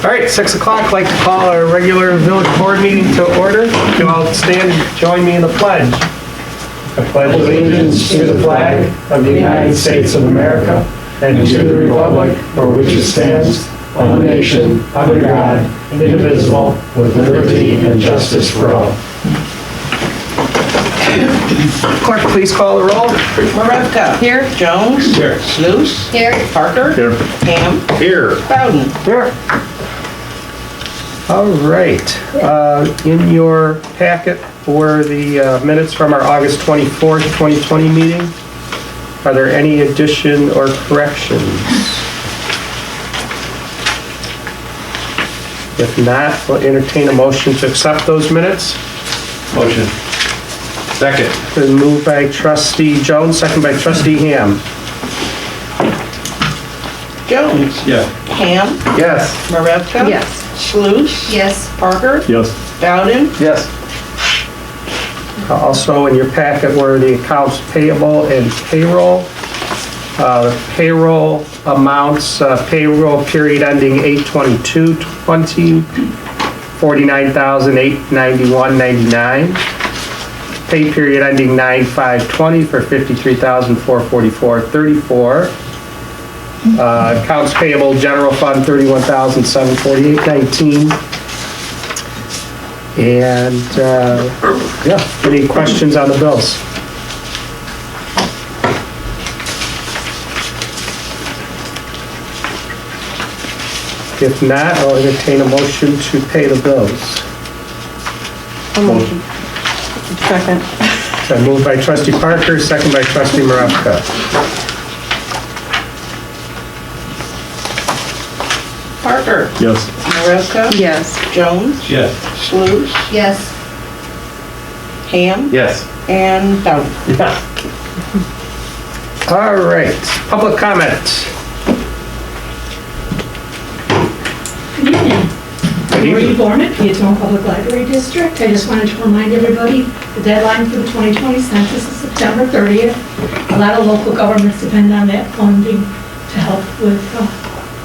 All right, 6 o'clock, I'd like to call our regular village board meeting to order. You all stand and join me in the pledge. I pledge allegiance to the flag of the United States of America and to the republic for which it stands, one nation, under God, indivisible, with liberty and justice for all. Clerk, please call the roll. Marevka. Here. Jones. Here. Sluse. Here. Parker. Here. Ham. Here. Bowden. Here. All right. In your packet were the minutes from our August 24th, 2020 meeting. Are there any addition or corrections? If not, we'll entertain a motion to accept those minutes. Motion. Second. Been moved by trustee Jones, second by trustee Ham. Jones. Yes. Ham. Yes. Marevka. Yes. Sluse. Yes. Parker. Yes. Bowden. Yes. Also in your packet were the accounts payable and payroll. Payroll amounts, payroll period ending 8/22/20, $49,891.99. Pay period ending 9/5/20 for $53,444.34. Accounts payable general fund $31,748.19. And, yeah, any questions on the bills? If not, I'll entertain a motion to pay the bills. Motion. Second. So moved by trustee Parker, second by trustee Marevka. Parker. Yes. Marevka. Yes. Jones. Yes. Sluse. Yes. Ham. Yes. And Bowden. All right, public comment. Good evening. I'm Marie Borman, Peatone Public Library District. I just wanted to remind everybody, the deadline for the 2020 census is September 30th. A lot of local governments depend on that funding to help with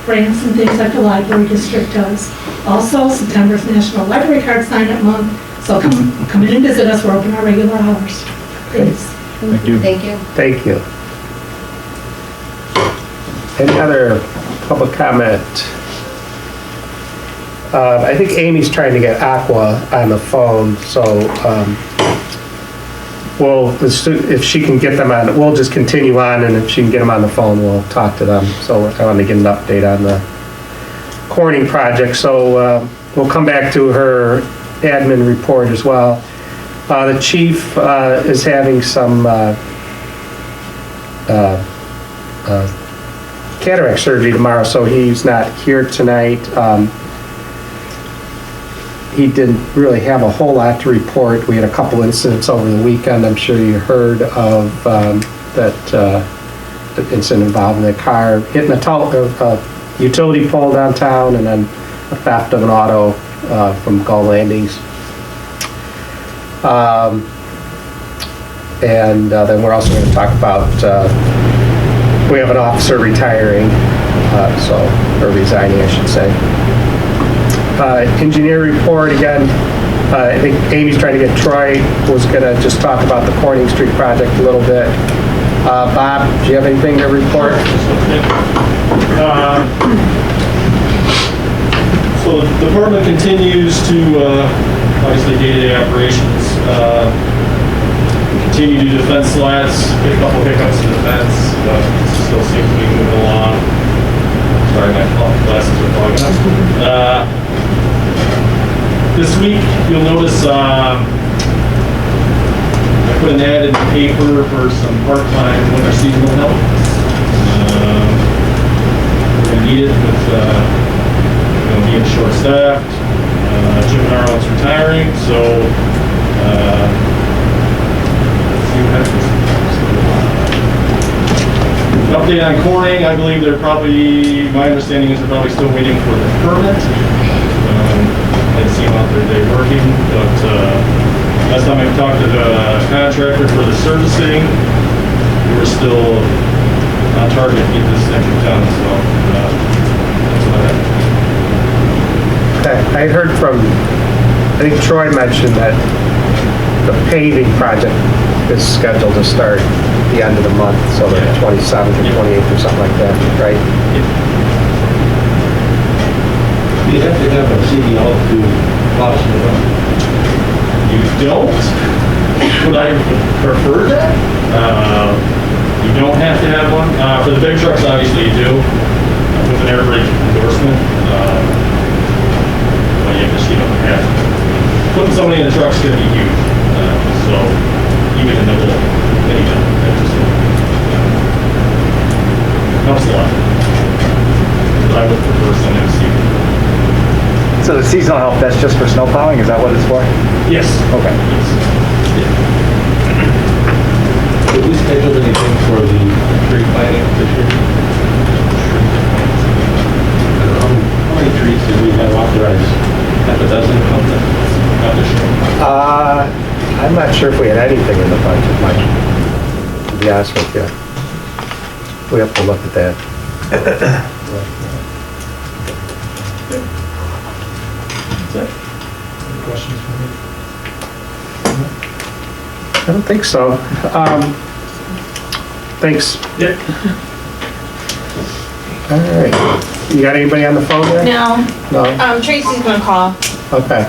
grants and things like the library district does. Also, September is National Library Card Sign-Up Month, so come in and visit us. We're open our regular hours. Thanks. Thank you. Thank you. Thank you. Any other public comment? I think Amy's trying to get Aqua on the phone, so if she can get them on, we'll just continue on, and if she can get them on the phone, we'll talk to them. So I want to get an update on the Corning project. So we'll come back to her admin report as well. The chief is having some cataract surgery tomorrow, so he's not here tonight. He didn't really have a whole lot to report. We had a couple incidents over the weekend. I'm sure you heard of the incident involving the car hitting a utility pole downtown, and then a theft of an auto from Gull Landings. And then we're also going to talk about, we have an officer retiring, or resigning, I should say. Engineer report, again, I think Amy's trying to get Troy, was gonna just talk about the Corning Street project a little bit. Bob, do you have anything to report? So the department continues to, obviously, day-to-day operations. Continue to do defense slats, get a couple hiccups in the fence, but still seems to be moving along. Sorry, my glasses are fogging up. This week, you'll notice I put an ad in the paper for some part-time winter seasonal help. We're going to need it with being short-staffed. Jim Narwhals retiring, so let's see what happens. An update on Corning, I believe my understanding is they're probably still waiting for the permit. I didn't see them out there today working, but last time I talked to the contractor for the servicing, we were still on target to get this thing done, so that's what I have. I heard from, I think Troy mentioned that the paving project is scheduled to start the end of the month, so the 27th or 28th or something like that, right? You have to have a CDL to possibly run. You don't? Would I prefer that? You don't have to have one. For the big trucks, obviously you do, with an air brake endorsement. Well, you just, have putting somebody in the truck's gonna be huge. So even in the little, helps a lot. But I would prefer some MC. So the seasonal help, that's just for snow plowing, is that what it's for? Yes. Okay. Yes. Did we schedule anything for the tree planting this year? How many trees did we have authorized? Half a dozen, something? Not this year. I'm not sure if we had anything in the budget, Mike, to be honest with you. We have to look at that. Any questions for me? I don't think so. Thanks. Yep. All right. You got anybody on the phone there? No, No? Tracy's gonna call, Okay.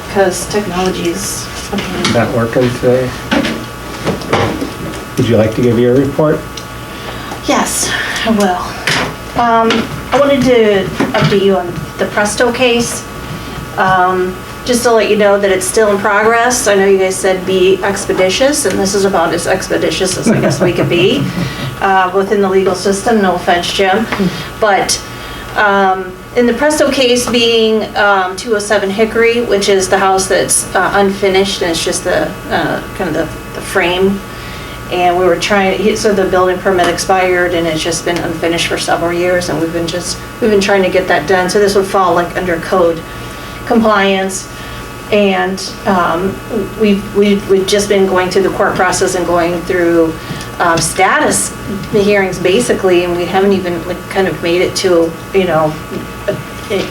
because technology's a pain. Not working today? Would you like to give your report? Yes, I will. I wanted to update you on the Presto case. Just to let you know that it's still in progress. I know you guys said be expeditious, and this is about as expeditious as I guess we could be within the legal system. No offense, Jim. But in the Presto case being 207 Hickory, which is the house that's unfinished, and it's just the kind of the frame. And we were trying, so the building permit expired and it's just been unfinished for several years, and we've been trying to get that done. So this would fall like under code compliance. And we've just been going through the court process and going through status hearings basically, and we haven't even like kind of made it to,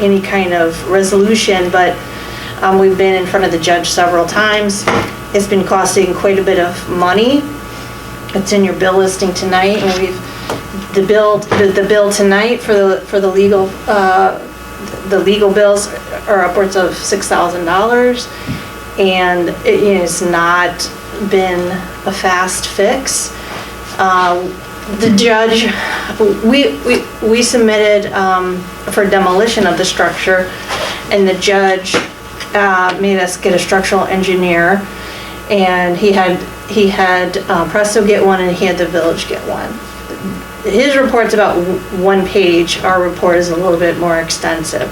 any kind of resolution, but we've been in front of the judge several times. It's been costing quite a bit of money. It's in your bill listing tonight, and the bill tonight for the legal bills are upwards of $6,000, and it's not been a fast fix. The judge, we submitted for demolition of the structure, and the judge made us get a structural engineer, and he had Presto get one, and he had the village get one. His report's about one page. Our report is a little bit more extensive.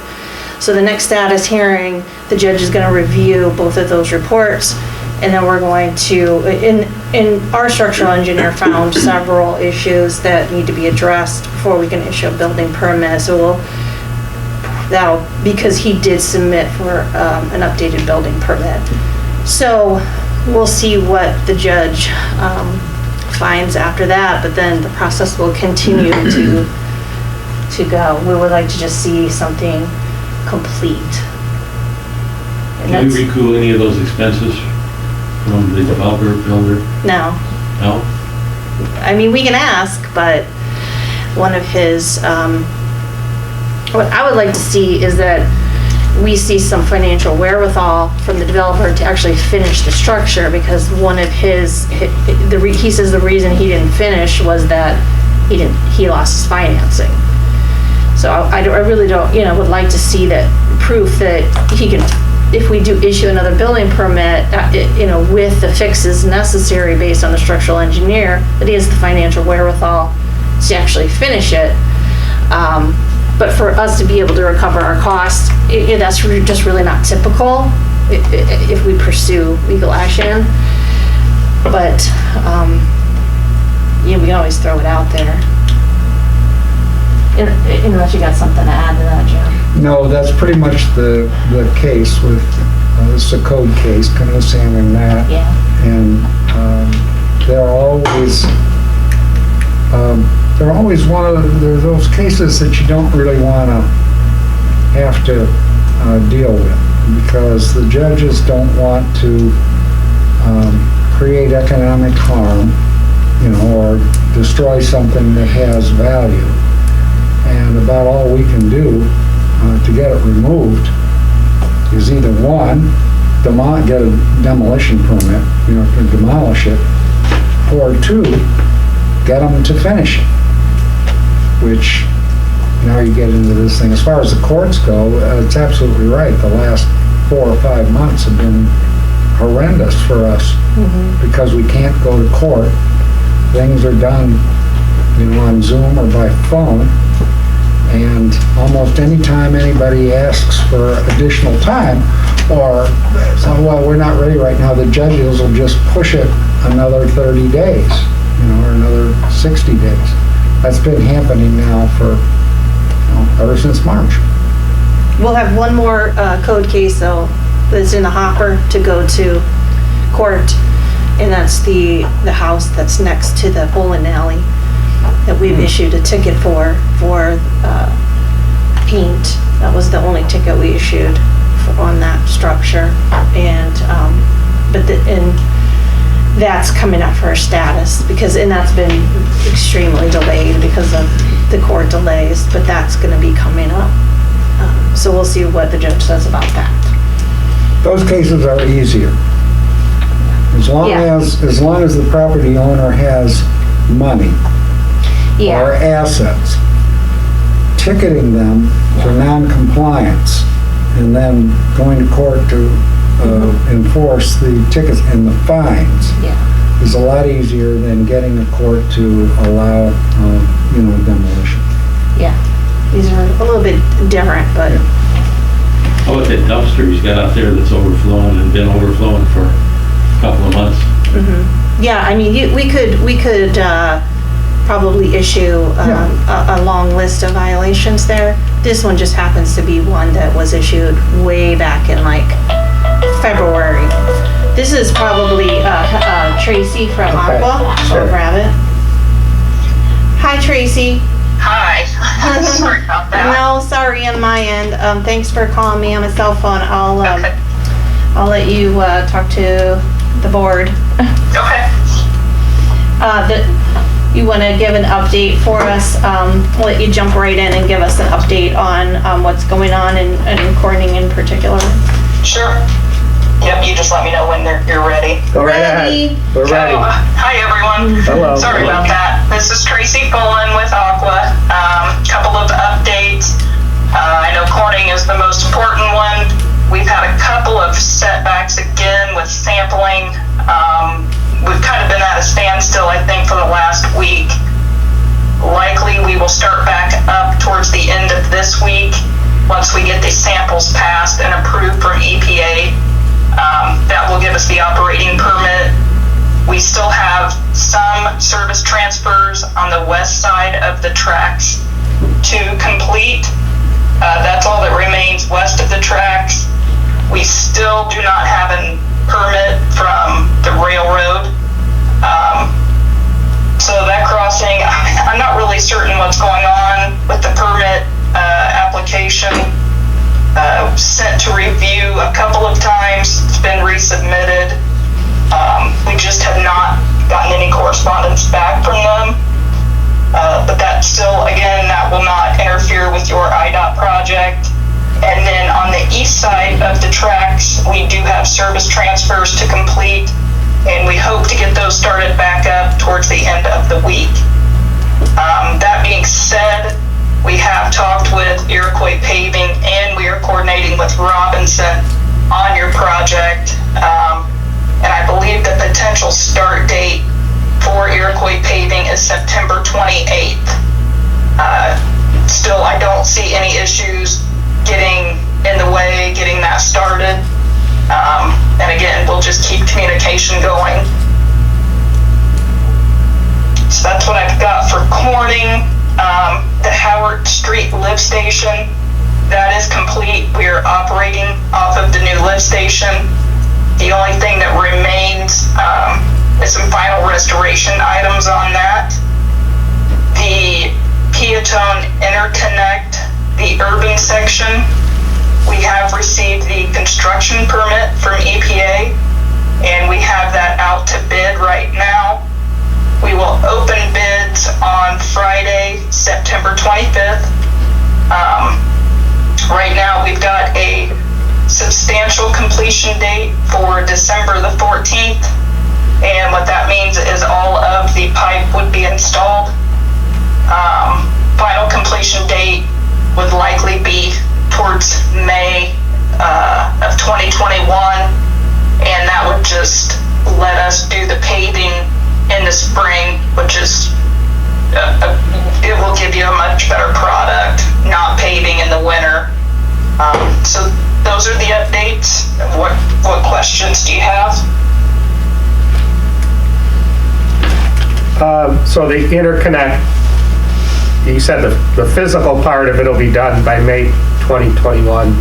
So the next status hearing, the judge is going to review both of those reports, and then we're going to, in our structural engineer found several issues that need to be addressed before we can issue a building permit. So because he did submit for an updated building permit. So we'll see what the judge finds after that, but then the process will continue to go. We would like to just see something complete. And Can that's, we recoup any of those expenses from the developer, builder? no, No? I mean, we can ask, but one of his, what I would like to see is that we see some financial wherewithal from the developer to actually finish the structure, because one of his, he says the reason he didn't finish was that he lost his financing. So I really don't, would like to see that proof that he can, if we do issue another building permit, with the fixes necessary based on the structural engineer, that he has the financial wherewithal to actually finish it. But for us to be able to recover our costs, that's just really not typical if we pursue legal action. But, we can always throw it out there. Unless you got something to add to that, Jim. No, that's pretty much the case with, this is a code case, kind of Sam that. Yeah. And there are always there are those cases that you don't really want to have to deal with, because the judges don't want to create economic harm, or destroy something that has value. And about all we can do to get it removed is either one, get a demolition permit, to demolish it, or two, get them to finish it. Which, now you get into this thing. As far as the courts go, it's absolutely right. The last 4 or 5 months have been horrendous for us because we can't go to court. Things are done, on Zoom or by phone. And almost any time anybody asks for additional time, or, well, we're not ready right now, the judges will just push it another 30 days, or another 60 days. That's been happening now for, ever since March. We'll have one more code case, though, that's in the hopper to go to court, and that's the house that's next to the bowling alley that we've issued a ticket for paint. That was the only ticket we issued on that structure, and that's coming up for a status and that's been extremely delayed because of the court delays, but that's going to be coming up. So we'll see what the judge says about that. Those cases are easier. As long as the property owner has money or assets, ticketing them for non-compliance and then going to court to enforce the tickets and the fines is a lot easier than getting a court to allow, demolition. Yeah, these are a little bit different, but How about that dumpster he's got out there that's overflowing and been overflowing for a couple of months? yeah, I mean, we could probably issue a long list of violations there. This one just happens to be one that was issued way back in like February. This is probably Tracy from Aqua. Sure. I'll grab it. Hi, Tracy. Hi. Sorry about that. No, sorry on my end. Thanks for calling me on my cell phone. Okay. I'll let you talk to the board. Okay. You want to give an update for us? We'll let you jump right in and give us an update on what's going on in Corning in particular. Sure. Yep, you just let me know when you're ready. Go right ahead. We're ready. Hi, everyone. Hello. Sorry about that. This is Tracy Pullen with Aqua. Couple of updates. I know Corning is the most important one. We've had a couple of setbacks again with sampling. We've kind of been at a standstill, I think, for the last week. Likely we will start back up towards the end of this week once we get the samples passed and approved from EPA. That will give us the operating permit. We still have some service transfers on the west side of the tracks to complete. That's all that remains west of the tracks. We still do not have a permit from the railroad. So that crossing, I'm not really certain what's going on with the permit application. Sent to review a couple of times. It's been resubmitted. We just have not gotten any correspondence back from them. But that still, again, that will not interfere with your IDOT project. And then on the east side of the tracks, we do have service transfers to complete, and we hope to get those started back up towards the end of the week. That being said, we have talked with Iroquois Paving, and we are coordinating with Robinson on your project. And I believe the potential start date for Iroquois Paving is September 28th. Still, I don't see any issues getting in the way, getting that started. And again, we'll just keep communication going. So that's what I've got for Corning. The Howard Street lift station, that is complete. We are operating off of the new lift station. The only thing that remains is some final restoration items on that. The Peatone Interconnect, the urban section, We have received the construction permit from EPA, and we have that out to bid right now. We will open bids on Friday, September 25th. Right now, we've got a substantial completion date for December the 14th. And what that means is all of the pipe would be installed. Final completion date would likely be towards May of 2021. And that would just let us do the paving in the spring, which is, it will give you a much better product, not paving in the winter. So those are the updates. What questions do you have? So the interconnect, you said the physical part of it will be done by May 2021.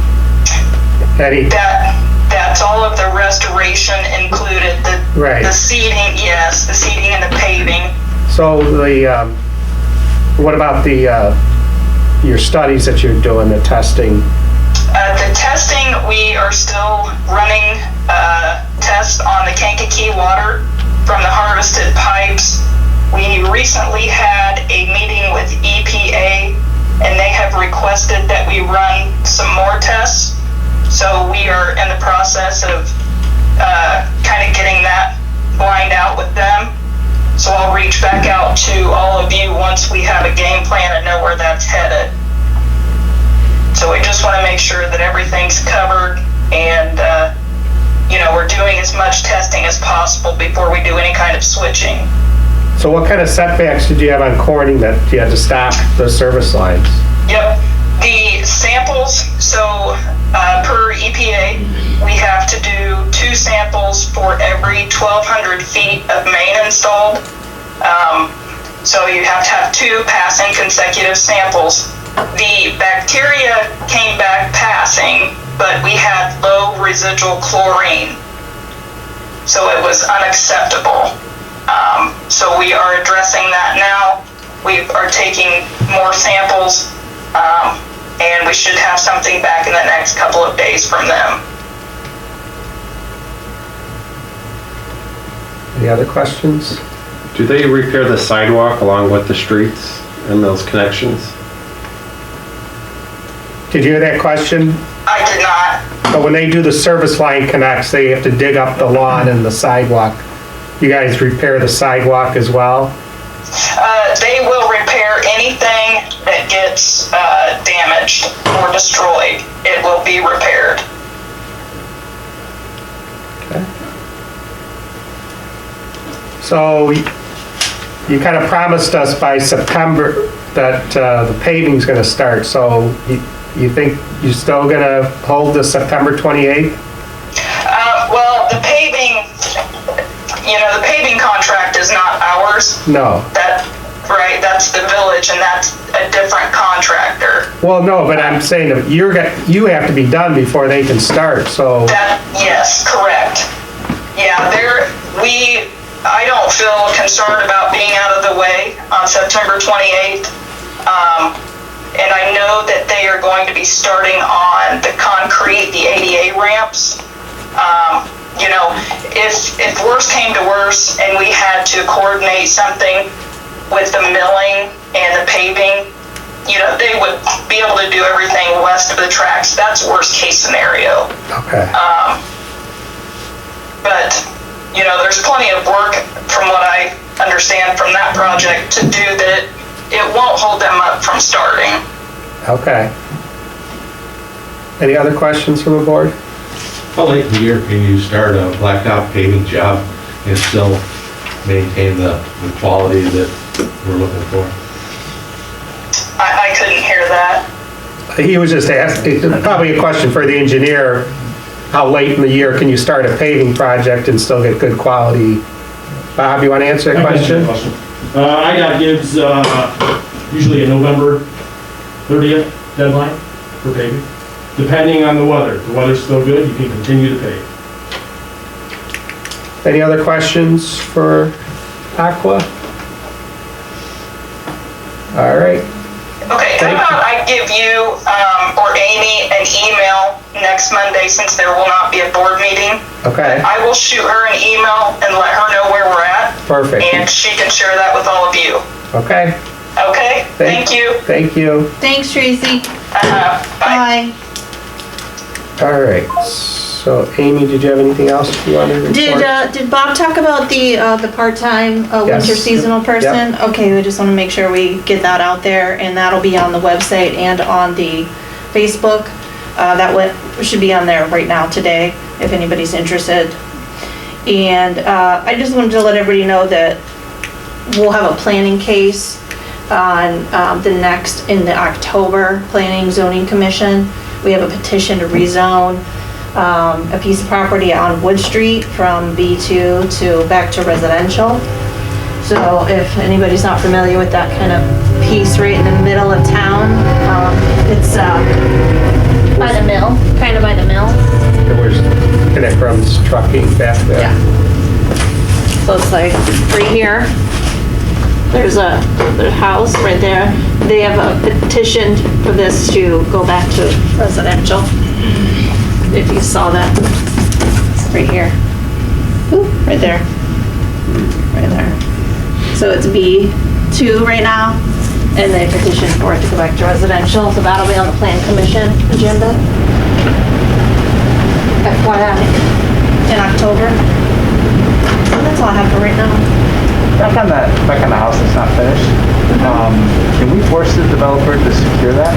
That's all of the restoration included. Right. The seeding, yes, the seeding and the paving. So what about your studies that you're doing, the testing? The testing, we are still running tests on the Kankakee water from the harvested pipes. We recently had a meeting with EPA, and they have requested that we run some more tests. So we are in the process of kind of getting that lined out with them. So I'll reach back out to all of you once we have a game plan and know where that's headed. So we just want to make sure that everything's covered and, we're doing as much testing as possible before we do any kind of switching. So what kind of setbacks did you have on Corning that you had to stop the service lines? Yep. The samples, so per EPA, we have to do 2 samples for every 1,200 feet of main installed. So you have to have 2 passing consecutive samples. The bacteria came back passing, but we had low residual chlorine. So it was unacceptable. So we are addressing that now. We are taking more samples, and we should have something back in the next couple of days from them. Any other questions? Do they repair the sidewalk along with the streets and those connections? Did you hear that question? I did not. So when they do the service line connects, they have to dig up the lawn and the sidewalk. You guys repair the sidewalk as well? They will repair anything that gets damaged or destroyed. It will be repaired. Okay. So you kind of promised us by September that the paving's going to start. So you think you're still going to hold the September 28th? Well, the paving, the paving contract is not ours. No. Right, that's the village, and that's a different contractor. Well, no, but I'm saying that you have to be done before they can start, so. Yes, correct. Yeah, I don't feel concerned about being out of the way on September 28th. And I know that they are going to be starting on the concrete, the ADA ramps. If worse came to worse and we had to coordinate something with the milling and the paving, they would be able to do everything west of the tracks. That's worst case scenario. Okay. But, there's plenty of work from what I understand from that project to do that it won't hold them up from starting. Okay. Any other questions from the board? How late in the year can you start a blacktop paving job and still maintain the quality that we're looking for? I couldn't hear that. He was just asking, probably a question for the engineer, how late in the year can you start a paving project and still get good quality? Bob, you want to answer that question? I got gives usually a November 30th deadline for paving. Depending on the weather. If the weather's still good, you can continue to pave. Any other questions for Aqua? All right. Okay, how about I give you or Amy an email next Monday since there will not be a board meeting. Okay, I will shoot her an email and let her know where we're at, perfect. and she can share that with all of you. Okay, Okay, thank you. thank you. Thanks, Tracy. Bye. Bye. All right, so Amy, did you have anything else you wanted to report? Did Bob talk about the part-time Yes. winter seasonal person? Okay, we just want to make sure we get that out there, and that'll be on the website and on the Facebook. Should be on there right now today, if anybody's interested. And I just wanted to let everybody know that we'll have a planning case on in the October Planning Zoning Commission. We have a petition to rezone a piece of property on Wood Street from B2 to back to residential. So if anybody's not familiar with that kind of piece right in the middle of town, it's by the mill, kind of by the mill. Where's Connect Rum's trucking back there? Yeah. So it's like right here. There's a house right there. They have a petition for this to go back to residential. If you saw that, it's right here. Ooh, right there. Right there. So it's B2 right now, and they petitioned for it to go back to residential, so that'll be on the Plan Commission agenda. FYI, in October. So that's all I have for right now. Back on the house that's not finished, can we force the developer to secure that?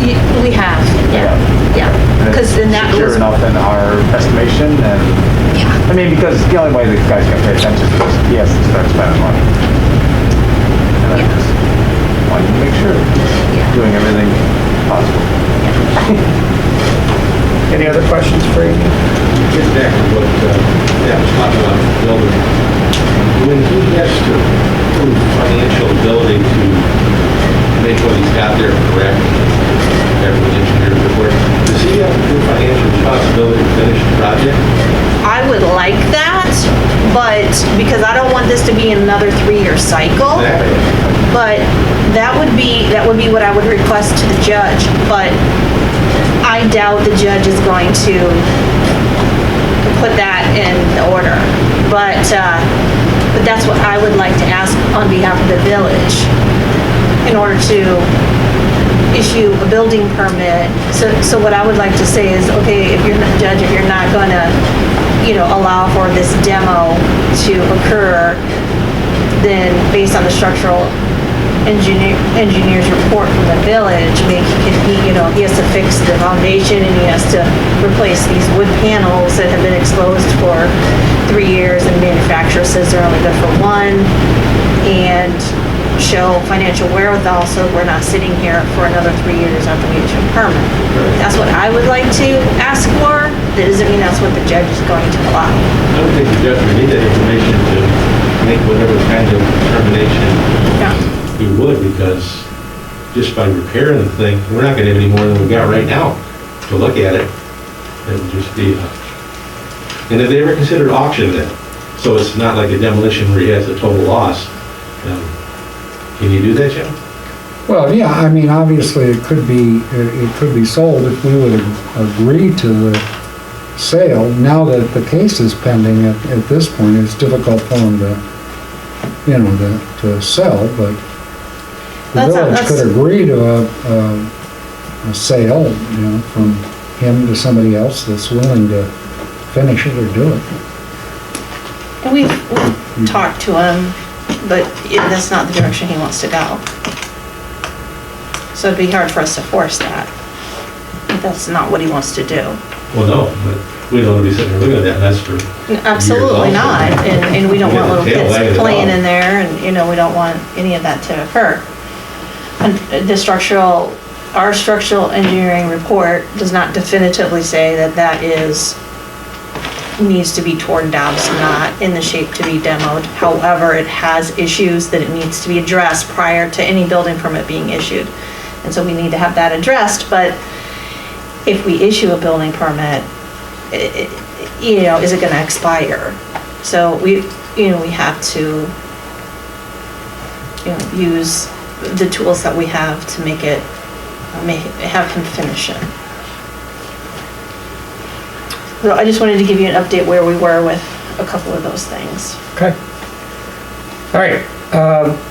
We have, yeah. Because then that Secure was, enough in our estimation, and, yeah. I mean, because the only way the guy's gonna pay attention to this, he has to start spending money. And I just wanted to make sure he's doing everything possible. Any other questions for Amy? Get back to what, yeah, was talking about the building. When he has to prove financial ability to make what he's got there correct, after the engineer's report, does he have to prove financial responsibility to finish the project? I would like that, but, because I don't want this to be another 3-year cycle. Exactly. But that would be what I would request to the judge, but I doubt the judge is going to put that in the order. But that's what I would like to ask on behalf of the village, in order to issue a building permit. So what I would like to say is, okay, if you're not, judge, if you're not gonna, allow for this demo to occur, then based on the structural engineer's report from the village, he has to fix the foundation, and he has to replace these wood panels that have been exposed for 3 years, and the manufacturer says they're only good for 1, and show financial wherewithal, so we're not sitting here for another 3 years after we issue a permit. That's what I would like to ask for. That doesn't mean that's what the judge is going to allow. I don't think the judge would need that information to make whatever kind of determination Yeah. he would, because just by repairing the thing, we're not gonna have any more than we got right now to look at it. It would just be, and if they ever considered auctioning it, so it's not like a demolition where he has a total loss, can you do that, Jim? Well, yeah, I mean, obviously, it could be sold if we would agree to the sale. Now that the case is pending at this point, it's difficult for them to sell, but the village could agree to a sale, from him to somebody else that's willing to finish it or do it. And we've talked to him, but that's not the direction he wants to go. So it'd be hard for us to force that. If that's not what he wants to do. Well, no, but we don't want to be sitting there looking at that mess for Absolutely years not, also. and we don't want little We got the tail wagging kids the playing dog. in there, and, we don't want any of that to occur. And our structural engineering report does not definitively say that needs to be torn down. It's not in the shape to be demoed. However, it has issues that it needs to be addressed prior to any building permit being issued. And so we need to have that addressed, but if we issue a building permit, is it gonna expire? So we have to, use the tools that we have to make it, have him finish it. So I just wanted to give you an update where we were with a couple of those things. Okay. All right,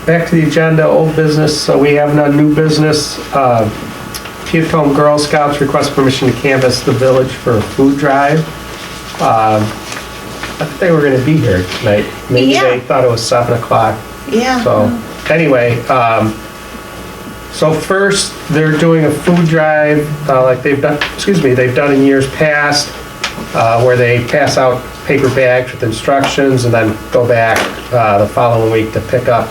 back to the agenda, old business, so we have no new business. Peatone Girl Scouts request permission to canvass the village for a food drive. I thought they were gonna be here tonight. Maybe Yeah. they thought it was 7 o'clock. Yeah. So, anyway, so first, they're doing a food drive, like they've done in years past, where they pass out paper bags with instructions and then go back the following week to pick up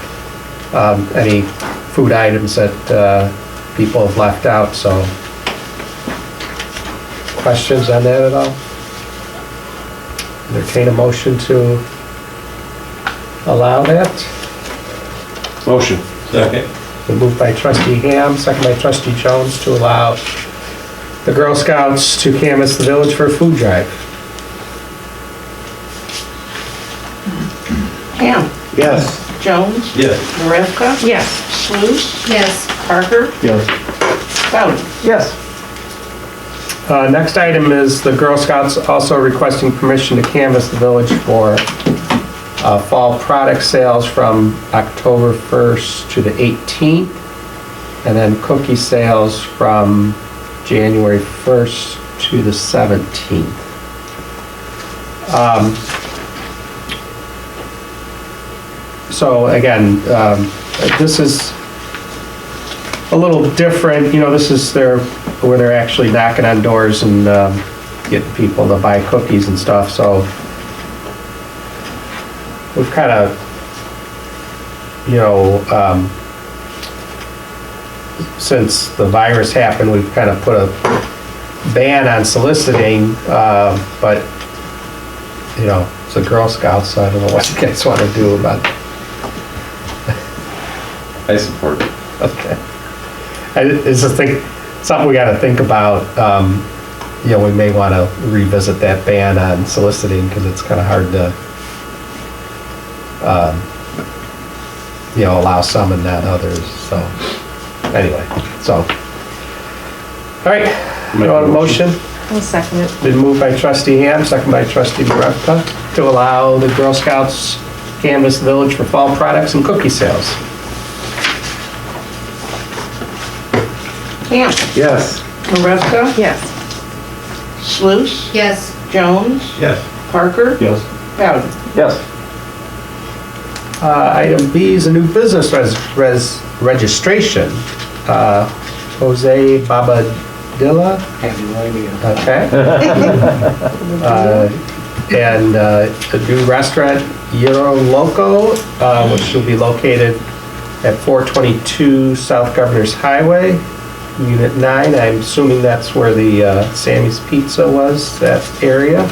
any food items that people have left out, so. Questions on that at all? Entertain a motion to allow that? Motion. Second. Been moved by trustee Ham, second by trustee Jones to allow the Girl Scouts to canvass the village for a food drive. Ham. Yes. Jones. Yes. Marevka. Yes. Sluse. Yes. Parker. Yes. Bowden. Yes. Next item is the Girl Scouts also requesting permission to canvass the village for fall product sales from October 1st to the 18th, and then cookie sales from January 1st to the 17th. So again, this is a little different, you know, this is where they're actually knocking on doors and getting people to buy cookies and stuff, so we've kind of, you know, since the virus happened, we've kind of put a ban on soliciting, but, you know, it's the Girl Scouts, so I don't know what you guys want to do about it. I support it. Okay. It's just something we gotta think about, you know, we may want to revisit that ban on soliciting, because it's kind of hard to, you know, allow some and not others, so, anyway, so. All right, you want a motion? I'll second it. Been moved by trustee Ham, second by trustee Marevka, to allow the Girl Scouts canvass the village for fall products and cookie sales. Ham. Yes. Marevka. Yes. Sluse. Yes. Jones. Yes. Parker. Yes. Bowden. Yes. Item B is a new business registration. Jose Babadilla. Have no idea. Okay. And a new restaurant, Euro Loco, which will be located at 422 South Governor's Highway, Unit 9. I'm assuming that's where the Sammy's Pizza was, that area.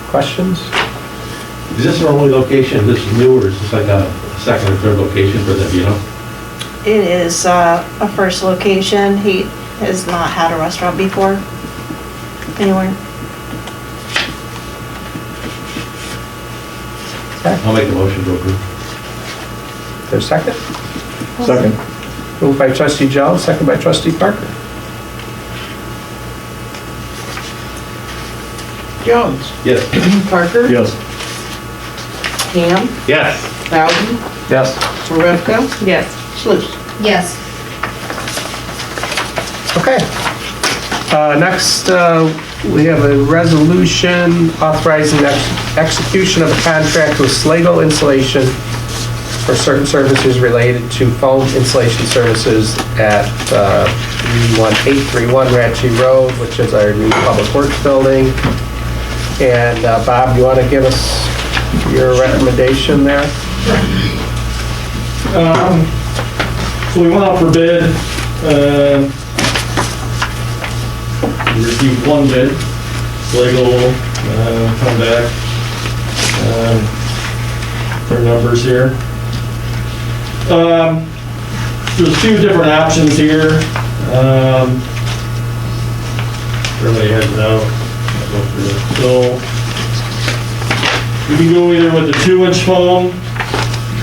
Questions? Is this our only location? This is new, or is this like a second or third location for them, you know? It is a first location. He has not had a restaurant before anywhere. I'll make the motion to approve. Is there a second? Second. Moved by trustee Jones, second by trustee Parker. Jones. Yes. Parker. Yes. Ham. Yes. Bowden. Yes. Marevka. Yes. Sluse. Yes. Okay. Next, we have a resolution authorizing the execution of a contract with Slago Insulation for certain services related to foam insulation services at 31831 Ratchy Road, which is our new public works building. And Bob, you want to give us your recommendation there? So we went out for bid, we received one bid, Slagle, come back, their numbers here. There's a few different options here. Everybody has it out. I'll go through it. So, You can go either with the 2-inch foam,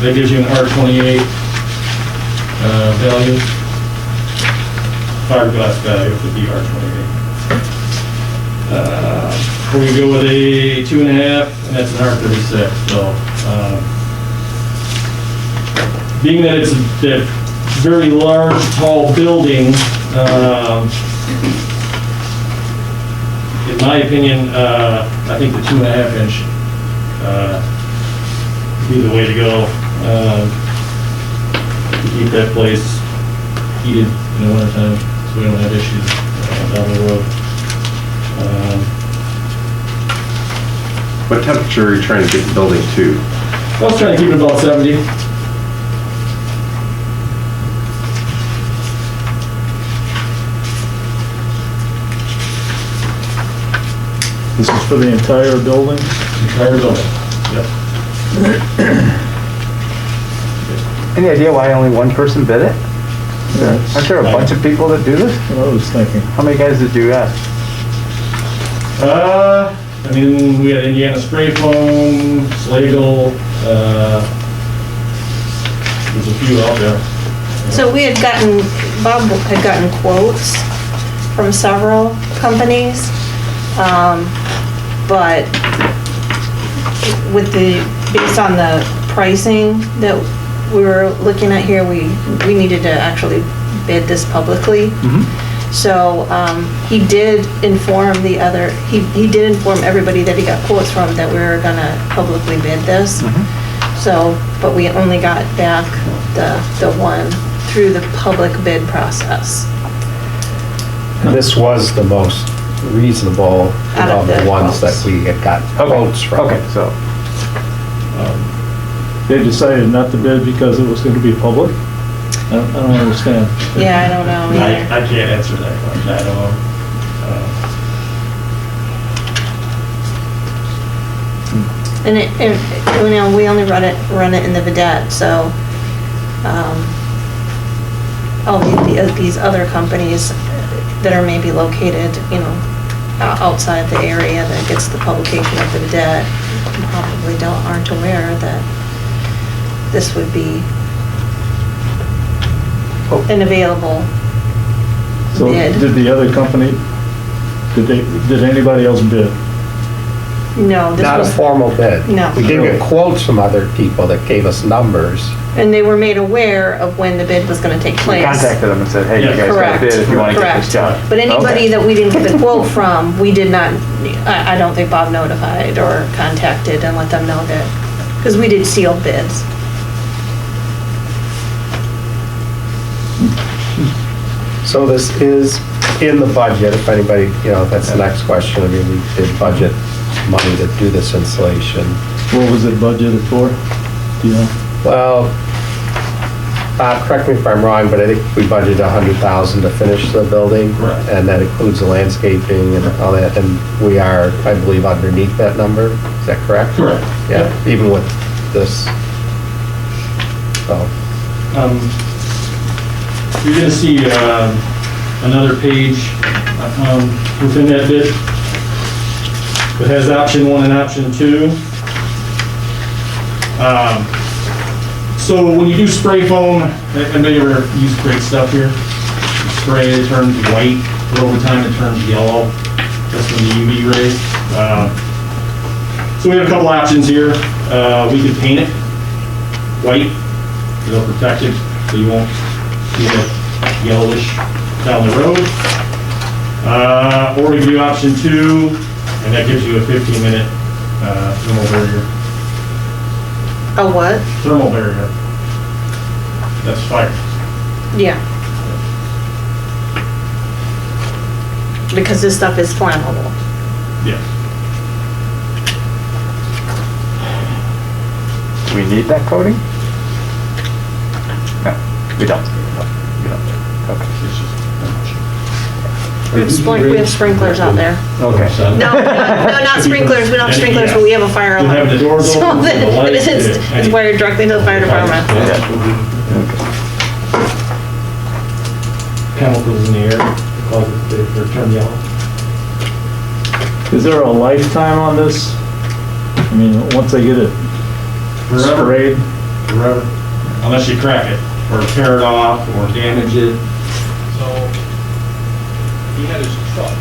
that gives you an R28 value, fiberglass value for the R28. Or you go with a 2.5, and that's an R36, so, being that it's that very large, tall building, in my opinion, I think the 2.5 inch be the way to go. To keep that place heated in the wintertime, so we don't have issues down the road. What temperature are you trying to get the building to? I was trying to keep it about 70. This is for the entire building? Entire building. Yep. Any idea why only one person bid it? Aren't there a bunch of people that do this? What I was thinking. How many guys did you ask? I mean, we had Indiana Spray Foam, Slagle, there's a few out there. So Bob had gotten quotes from several companies, but based on the pricing that we were looking at here, we needed to actually bid this publicly. So he did inform he did inform everybody that he got quotes from that we were gonna publicly bid this. So, but we only got back the one through the public bid process. This was the most reasonable Out of of the the ones that quotes. we had got quotes from. Okay, so, They decided not to bid because it was going to be public? I don't understand. Yeah, I don't know either. I can't answer that question, I don't know. And we only run it in the Vidette, so, all these other companies that are maybe located, outside the area that gets the publication of the Vidette probably aren't aware that this would be an available So bid. did the other company, did anybody else bid? No, this Not a was, formal bid. No. We did get quotes from other people that gave us numbers. and they were made aware of when the bid was gonna take we place. contacted them and said, hey, you Yeah. guys got a Correct. bid if you want to get this Correct. done. But anybody Okay. that we didn't get the quote from, we did not, I don't think Bob notified or contacted and let them know that, because we did sealed bids. So this is in the budget, if anybody, that's the next question. I mean, we did budget money to do this installation. What was it budgeted for? Do you know? Well, correct me if I'm wrong, but I think we budgeted $100,000 to finish the building. Correct. And that includes the landscaping and all that, and we are, I believe, underneath that number. Is that correct? Correct. Yeah, even with this. So, You're gonna see another page within that bid. It has option 1 and option 2. So when you do spray foam, anybody ever use great stuff here? You spray it, turns white, but over time it turns yellow. That's from the UV rays. So we have a couple options here. We could paint it white, it'll protect it, so you won't see that yellowish down the road. Or we can do option 2, and that gives you a 15-minute thermal barrier. A what? Thermal barrier. That's fire. Yeah. Because this stuff is flammable. Yeah. Do we need that coating? No, we don't. No, we don't. Okay. We have sprinklers out there. Okay. No, not sprinklers, we don't have sprinklers, but we have a fire You'll alarm. have the doors So open, that the lights, it's wired directly to the fire department. Chemicals in the air cause it to turn yellow. Is there a lifetime on this I mean, once they get it Forever. sprayed, Forever. Unless you crack it, or tear it off, or damage it. So, he had his truck.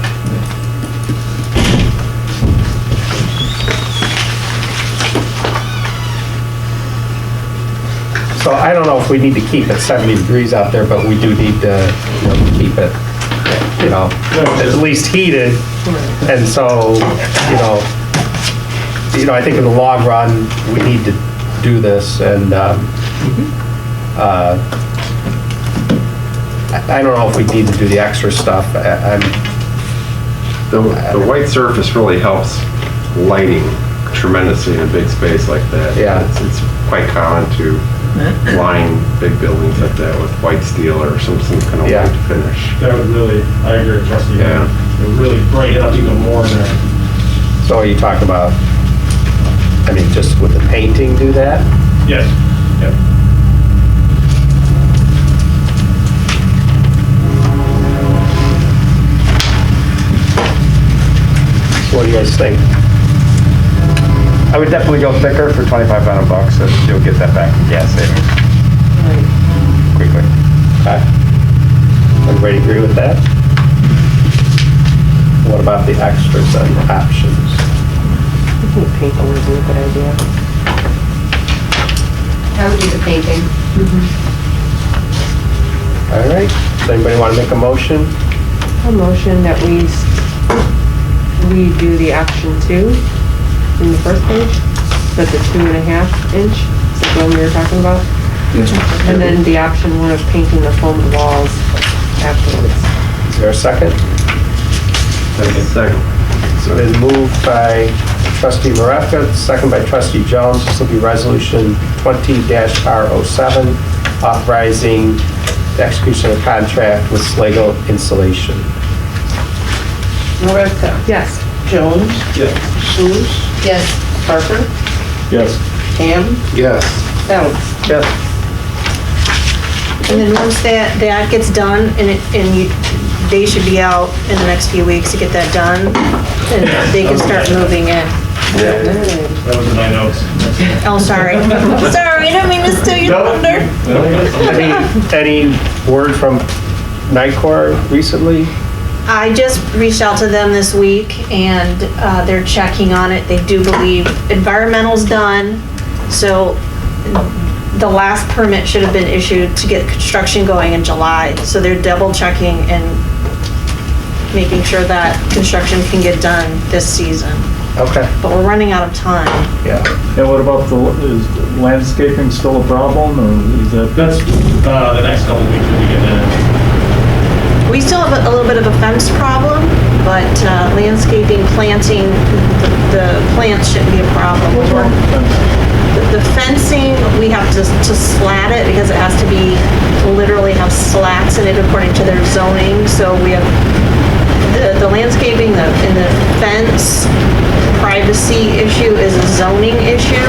So I don't know if we need to keep it 70 degrees out there, but we do need to, keep it, at least heated. And so, I think in the long run, we need to do this, and I don't know if we need to do the extra stuff. The white surface really helps lighting tremendously in a big space like that. Yeah. It's quite common to line big buildings like that with white steel or some kind of Yeah. white finish. That would really, I agree with Trustee. Yeah. It would really brighten it up even more in there. So are you talking about, just with the painting do that? Yes. Yep. What do you guys think? I would definitely go thicker for $2,500, so you'll get that back in gas savings quickly. Okay. Everybody agree with that? What about the extras and options? I think paint would be a good idea. I would do the painting. All right, does anybody want to make a motion? A motion that we do the option 2 in the first page, but the 2.5 inch, is that the one we were talking about? And then the option 1 of painting the foamed walls afterwards. Is there a second? Second. It's been moved by trustee Maravka, second by trustee Jones. This will be resolution 20-R07, authorizing the execution of a contract with Slago Insulation. Maravka? Yes. Jones? Yes. Sluse? Yes. Parker? yes. Ham? Yes. Ellis? Yes. And then once that gets done, they should be out in the next few weeks to get that done, and they can start moving in. That was in my notes. Oh, sorry. Sorry, I didn't mean to steal your thunder. Any word from Nicor recently? I just reached out to them this week, and they're checking on it. They do believe environmental's done, so the last permit should have been issued to get construction going in July. So they're double checking and making sure that construction can get done this season. Okay, But we're running out of time. yeah. And what about is landscaping still a problem, or is that? That's, the next couple of weeks we'll be getting in. We still have a little bit of a fence problem, but landscaping, planting, the plants shouldn't be a problem. The fencing, we have to slat it because it has to be, literally have slats in it according to their zoning. So we have the landscaping and the fence privacy issue is a zoning issue.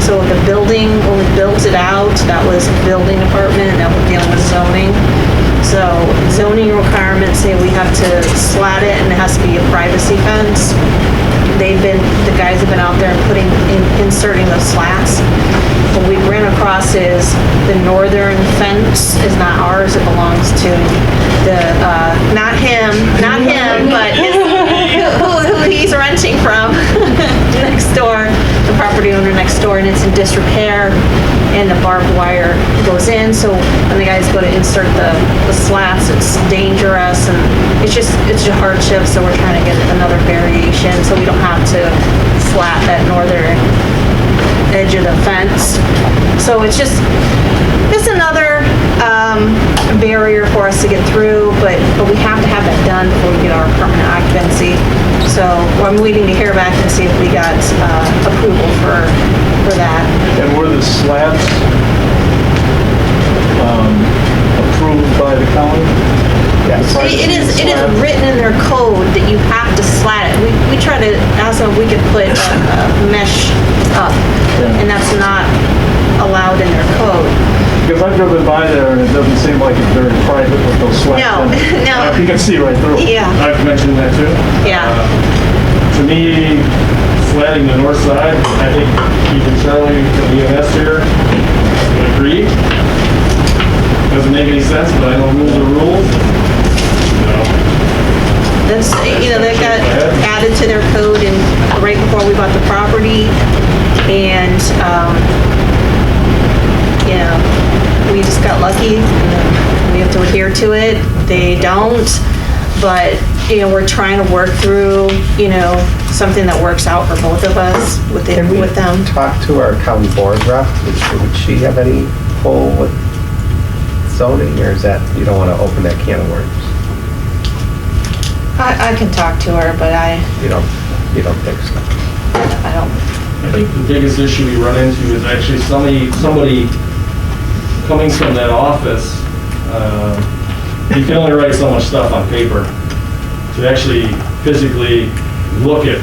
So the building, when we built it out, that was building department, that was dealing with zoning. So zoning requirements say we have to slat it and it has to be a privacy fence. The guys have been out there and inserting those slats. What we ran across is the northern fence is not ours, it belongs to not him, but who he's renting from next door, the property owner next door, and it's in disrepair, and the barbed wire goes in, so when the guys go to insert the slats, it's dangerous, and it's just a hardship, so we're trying to get another variation, so we don't have to slat that northern edge of the fence. So it's just another barrier for us to get through, but we have to have that done before we get our permanent occupancy. So I'm waiting to hear back and see if we got approval for that. And were the slats approved by the county? Yes. It is written in their code that you have to slat it. We try to ask them if we could put a mesh up, and that's not allowed in their code. Because I've driven by there and it doesn't seem like it's very private with those slats. No, in it. no. You can see right through. Yeah, I've mentioned that too. yeah. To me, slatting the north side. I think even Charlie from the EMS here would agree. Doesn't make any sense, but I know rules are rules. You know, That's, that got added to their code and right before we bought the property. And, we just got lucky. We have to adhere to it. They don't. But, we're trying to work through, something that works out for both of us with them. Talk to our county board rep, would she have any pull with zoning, or is that, you don't want to open that can of worms? I can talk to her, but You don't think so? I don't. I think the biggest issue we run into is actually somebody coming from that office. You can only write so much stuff on paper. To actually physically look at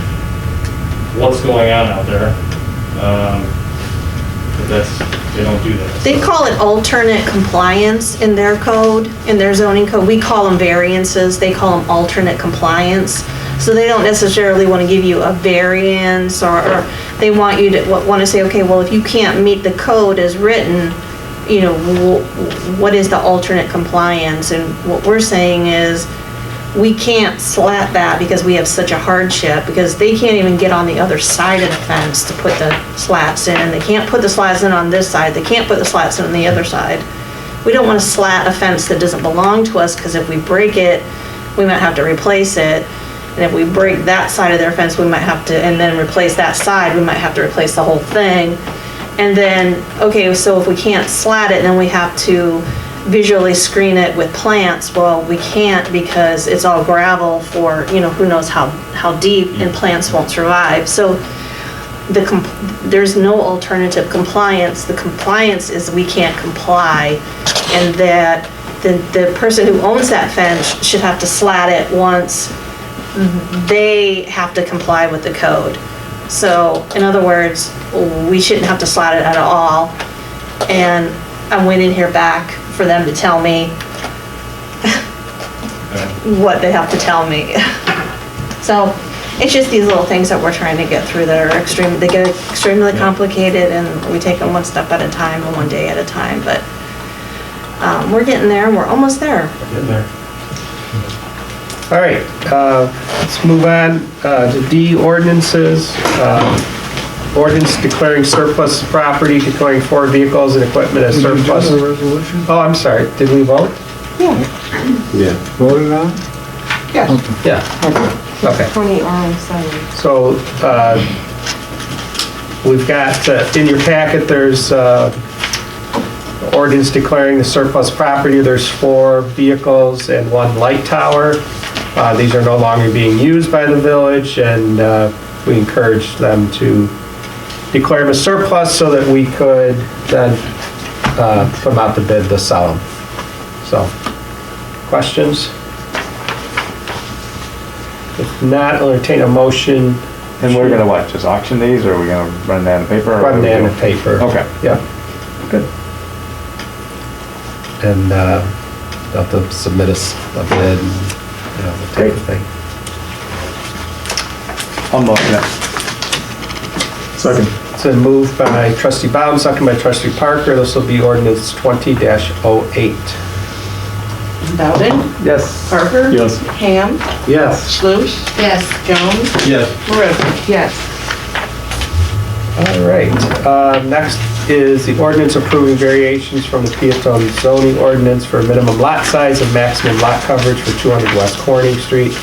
what's going on out there. But they don't do that. They call it alternate compliance in their code, in their zoning code. We call them variances, they call them alternate compliance. So they don't necessarily want to give you a variance, or they want you to want to say, okay, well, if you can't meet the code as written, what is the alternate compliance? And what we're saying is, we can't slat that because we have such a hardship, because they can't even get on the other side of the fence to put the slats in, and they can't put the slats in on this side, they can't put the slats in on the other side. We don't want to slat a fence that doesn't belong to us, because if we break it, we might have to replace it. And if we break that side of their fence, we might have to, and then replace that side, we might have to replace the whole thing. And then, okay, so if we can't slat it, then we have to visually screen it with plants. Well, we can't, because it's all gravel for, who knows how deep, and plants won't survive. So there's no alternative compliance. The compliance is we can't comply, and that the person who owns that fence should have to slat it once they have to comply with the code. So, in other words, we shouldn't have to slat it at all. And I'm waiting here back for them to tell me what they have to tell me. So, it's just these little things that we're trying to get through that are they get extremely complicated, and we take them one step at a time and one day at a time. But we're getting there, and we're almost there. Getting there. All right, let's move on to D, ordinances. Ordinance declaring surplus property, declaring 4 vehicles and equipment as Did you do surplus. the resolution? Oh, I'm sorry, did we vote? Yeah. Voted on? Yeah. Okay. 2007. So, we've got, in your packet, there's ordinance declaring the surplus property. There's 4 vehicles and 1 light tower. These are no longer being used by the village, and we encourage them to declare them as surplus so that we could then put them out to bid to sell them. So, questions? If not, I'll entertain a motion. And we're gonna what, just auction these, or are we gonna run that in the paper? or Run what do we that in do? the paper. Okay. Yeah, good. And they'll have to submit us a bid, and, the type of thing. I'll motion it. Second. It's been moved by trustee Bowden, second by trustee Parker. This will be ordinance 20-08. Bowden, Yes. Parker. Yes. Ham, Yes. Sluse. Yes. Jones, Yes. Marevka. Yes. All right. Next is the ordinance approving variations from the Peatone zoning ordinance for minimum lot size and maximum lot coverage for 200 West Corning Street.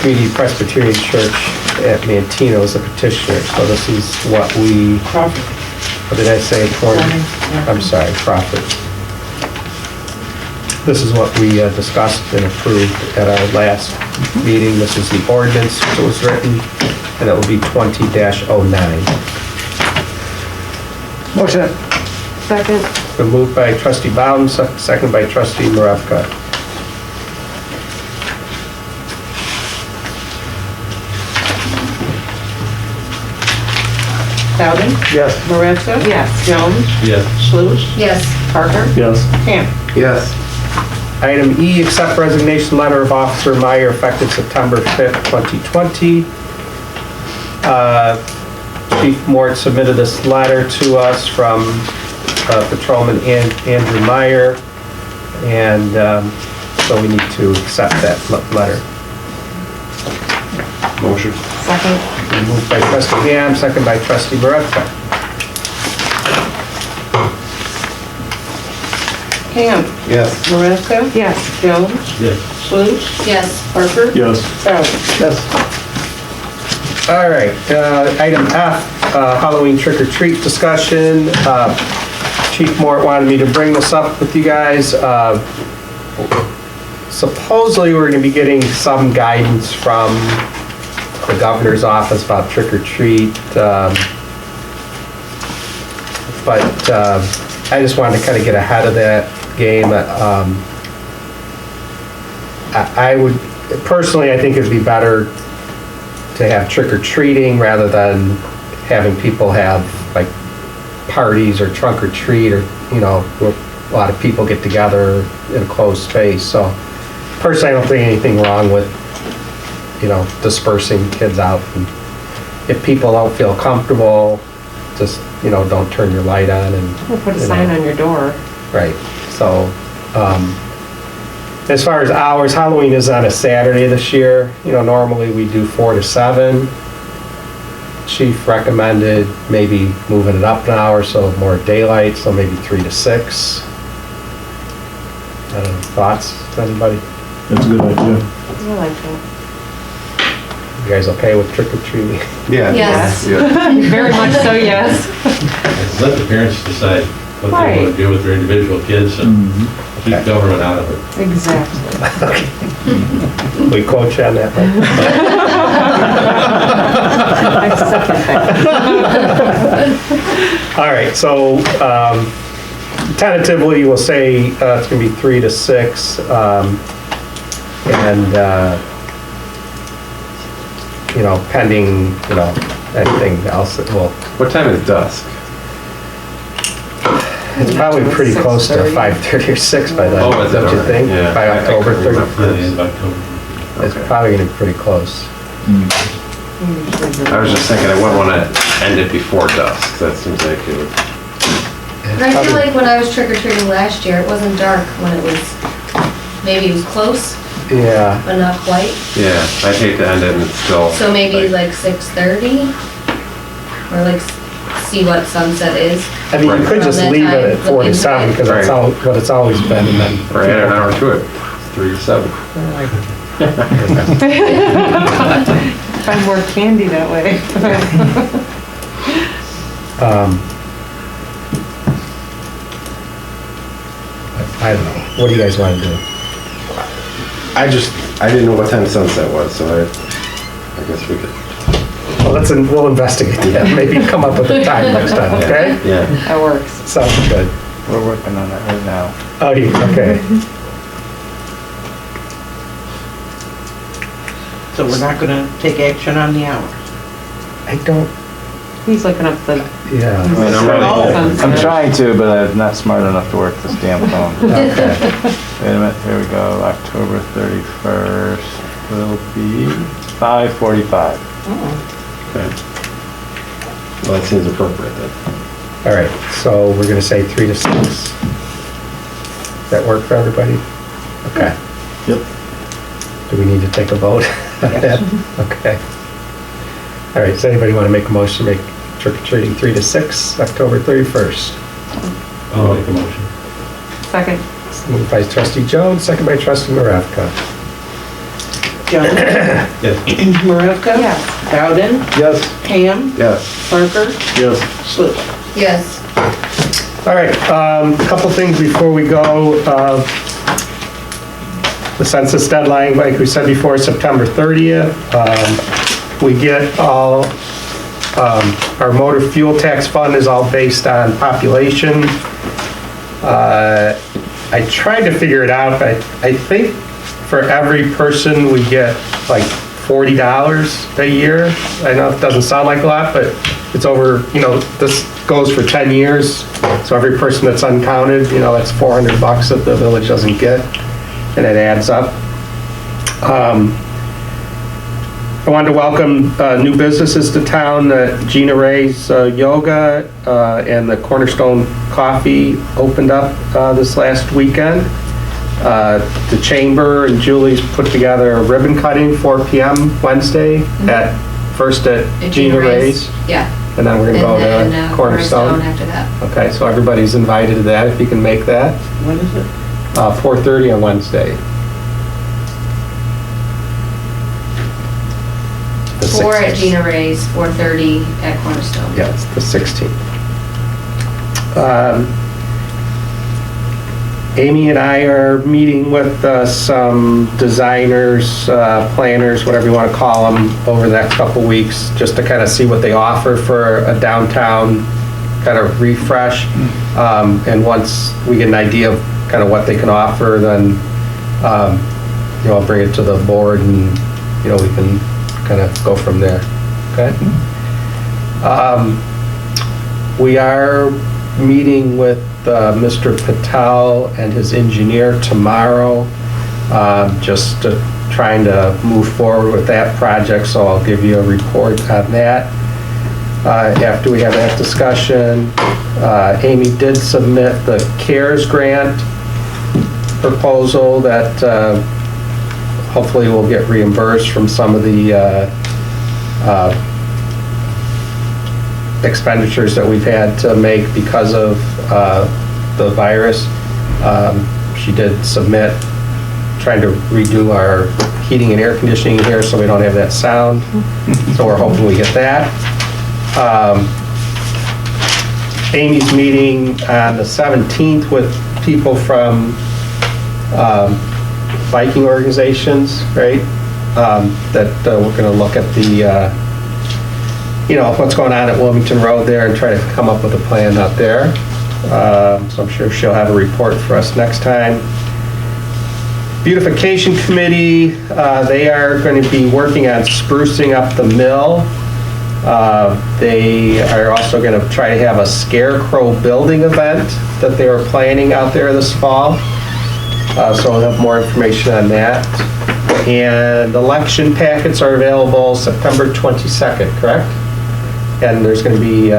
Community Presbyterian Church at Mantino is the petitioner. So this is what we, what did I say, Corning? I'm sorry, Crawford. This is what we discussed and approved at our last meeting. This is the ordinance that was written, and it will be 20-09. Motion it. Second. Been moved by trustee Bowden, second by trustee Marevka. Bowden, Yes. Marevka. Yes. Jones, Yes. Sluse. Yes. Parker. Yes. Ham. Yes. Item E, accept resignation letter of Officer Meyer effective September 5th, 2020. Chief Mort submitted this letter to us from Patrolman Andrew Meyer, and so we need to accept that letter. Motion. Second. Moved by trustee Ham, second by trustee Maravka. Ham. Yes. Maravka? Yes. Jones? Yes. Sluse? Yes. Parker? Yes. Bowden? All right, item F, Halloween trick-or-treat discussion. Chief Mort wanted me to bring this up with you guys. Supposedly, we're gonna be getting some guidance from the governor's office about trick-or-treat. But I just wanted to kind of get ahead of that game. I would, personally, I think it'd be better to have trick-or-treating rather than having people have like parties or trunk or treat, or, you know, where a lot of people get together in a closed space. So personally, I don't think anything wrong with, you know, dispersing kids out. And if people don't feel comfortable, just, you know, don't turn your light on and. We'll put a you sign know. on your door. Right, so, as far as hours, Halloween is on a Saturday this year. You know, normally we do 4 to 7. Chief recommended maybe moving it up an hour, so more daylight, so maybe 3 to 6. I don't know, thoughts, anybody? That's a good idea. I like that. You guys okay with trick or treating? Yeah. Yes. Yeah. Very much so, yes. Let the parents decide what they want Right. to do with their individual kids and keep government out of it. Exactly. We coach on that, right? I second that. All right, so tentatively, we'll say it's gonna be 3 to 6, and, you know, pending, you know, anything else that will, What time is dusk? it's probably pretty close to 5:30 or 6 by then, Oh, is it? don't you Alright, think? yeah. By I October couldn't remember. 31st. End of October. It's Okay. probably gonna be pretty close. I was just thinking I wouldn't want to end it before dusk. That seems like it would. But I feel like when I was trick-or-treating last year, it wasn't dark when it was, maybe it was close, Yeah, but not quite. Yeah, I'd hate to end it and it's still. So maybe like 6:30? Or like see what sunset is. I mean, you could just Around that leave it time, at 4 to look 7, into it. because that's Right. what it's always been, and then. Or add an hour to it, 3 to 7. Find more candy that way. I don't know, what do you guys want to do? I didn't know what time sunset was, so I guess we could. Well, we'll investigate that, maybe come up with a time next time, okay? Yeah. That works. Sounds good. We're working on that right now. Oh, okay. So we're not gonna take action on the hours? I don't, He's looking up the. yeah. mean, I'm ready. I'm trying to, but I'm not smart enough to work this damn phone. Okay. Wait a minute, here we go. October 31st will be 5:45. Okay. Well, that seems appropriate then. All right, so we're gonna say 3 to 6. Does that work for everybody? Okay. Yep. Do we need to take a vote on that? Okay. All right, does anybody want to make a motion to make trick-or-treating 3 to 6, October 31st? I'll make a motion. Second. Moved by trustee Jones, second by trustee Maravka. Jones? Yes. Maravka? Yes. Bowden? Yes. Ham? Yes. Parker? Yes. Sluse? Yes. All right, a couple things before we go. The census deadline, like we said before, September 30th. We get all, our motor fuel tax fund is all based on population. I tried to figure it out, but I think for every person, we get like $40 a year. I know it doesn't sound like a lot, but it's over, you know, this goes for 10 years. So every person that's uncounted, you know, that's $400 that the village doesn't get, and it adds up. I wanted to welcome new businesses to town, Gina Ray's Yoga and the Cornerstone Coffee opened up this last weekend. The Chamber and Julie's put together a ribbon cutting, 4 p.m. Wednesday first at Gina Ray's. Yeah. And then we're going to go And to then, Cornerstone. after that. Okay, so everybody's invited to that if you can make that. When is it? 4:30 on Wednesday. The 4 at 16th. Gina Ray's, 4:30 at Cornerstone. Yeah, it's the 16th. Amy and I are meeting with some designers, planners, whatever you want to call them, over the next couple weeks, just to kind of see what they offer for a downtown kind of refresh. And once we get an idea of kind of what they can offer, then, I'll bring it to the board and, we can kind of go from there. Okay? We are meeting with Mr. Patel and his engineer tomorrow, just trying to move forward with that project, so I'll give you a report on that. After we have that discussion, Amy did submit the CARES grant proposal that hopefully will get reimbursed from some of the expenditures that we've had to make because of the virus. She did submit, trying to redo our heating and air conditioning here so we don't have that sound. So we're hoping we get that. Amy's meeting on the 17th with people from biking organizations, right? That we're going to look at the what's going on at Wilmington Road there and try to come up with a plan out there. So I'm sure she'll have a report for us next time. Beautification Committee, they are going to be working on sprucing up the mill. They are also going to try to have a scarecrow building event that they are planning out there this fall. So we'll have more information on that. And election packets are available September 22nd, correct? And there's going to be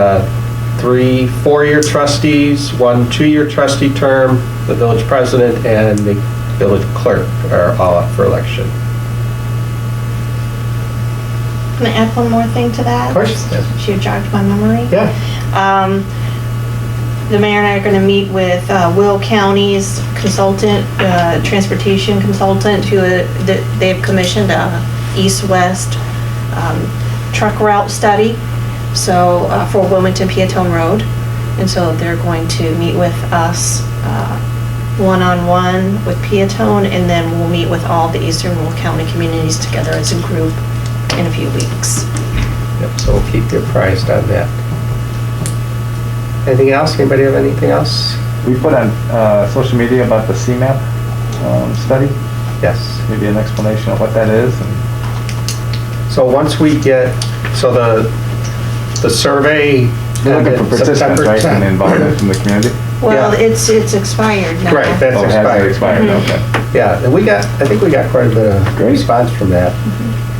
3 4-year trustees, 1 2-year trustee term, the village president, and the village clerk are all up for election. Can I add one more thing to that? Of course. She jogged my memory. Yeah. The mayor and I are going to meet with Will County's consultant, transportation consultant, who they've commissioned a east-west truck route study. So for Wilmington Peatone Road. And so they're going to meet with us one-on-one with Peatone, and then we'll meet with all the Eastern Will County communities together as a group in a few weeks. Yep, so we'll keep you apprised on that. Anything else? Anybody have anything else? We put on social media about the CMAP study. Yes. Maybe an explanation of what that is. So once we get, so the survey. You're looking for participants, September right, 10th. and involvement from the community? Well, Yeah. it's expired now. Right, that's Oh, it has expired. expired, okay. Yeah, and I think we got quite a bit of response from that.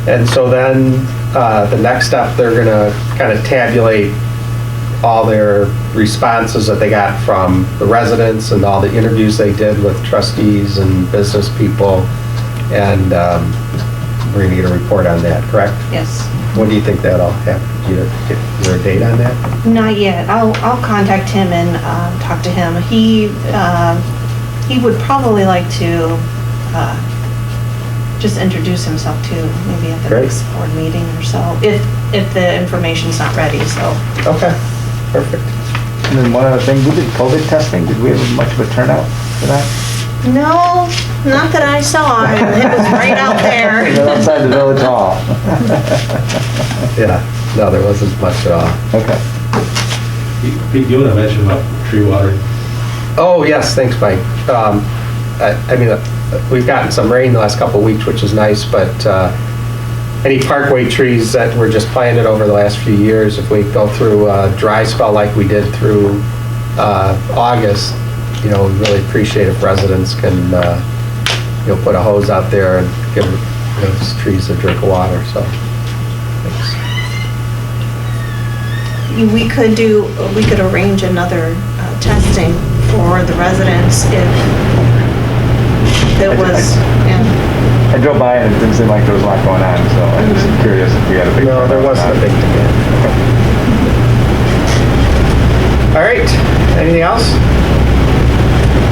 And so then, the next step, they're gonna kind of tabulate all their responses that they got from the residents and all the interviews they did with trustees and business people. And we're gonna get a report on that, correct? Yes. When do you think that'll happen? Is there a date on that? Not yet. I'll contact him and talk to him. He would probably like to just introduce himself too, maybe at the Great. next board meeting or so, if the information's not ready, so. Okay, perfect. And then one other thing, we did COVID testing. Did we have much of a turnout for that? No, not that I saw. It was right out there. Right outside the village hall. Yeah, no, there wasn't much at all. Okay. Pete, you want to mention about tree watering? Oh, yes, thanks, Mike. I mean, we've gotten some rain the last couple of weeks, which is nice, but any parkway trees that were just planted over the last few years, if we go through a dry spell like we did through August, we really appreciate if residents can, put a hose out there and give those trees a drink of water, so. we could arrange another testing for the residents if it was, yeah. I drove by and it didn't seem like there was a lot going on, so I'm just curious if we had a big. No, there wasn't a big demand. All right, anything else?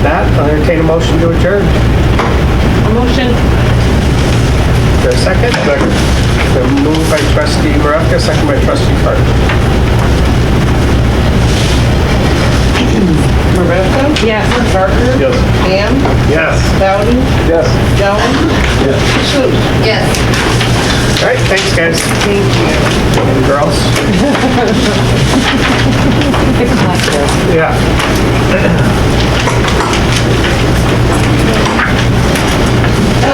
That, I'll entertain a motion to adjourn. A motion. Is there a second? Second. Moved by trustee Maravka, second by trustee Carter. Maravka? Yes. Parker? Yes. Ham? Yes. Bowden? Yes. Jones? Shu? Yes. All right, thanks, guys. Thank you. And girls. Yeah.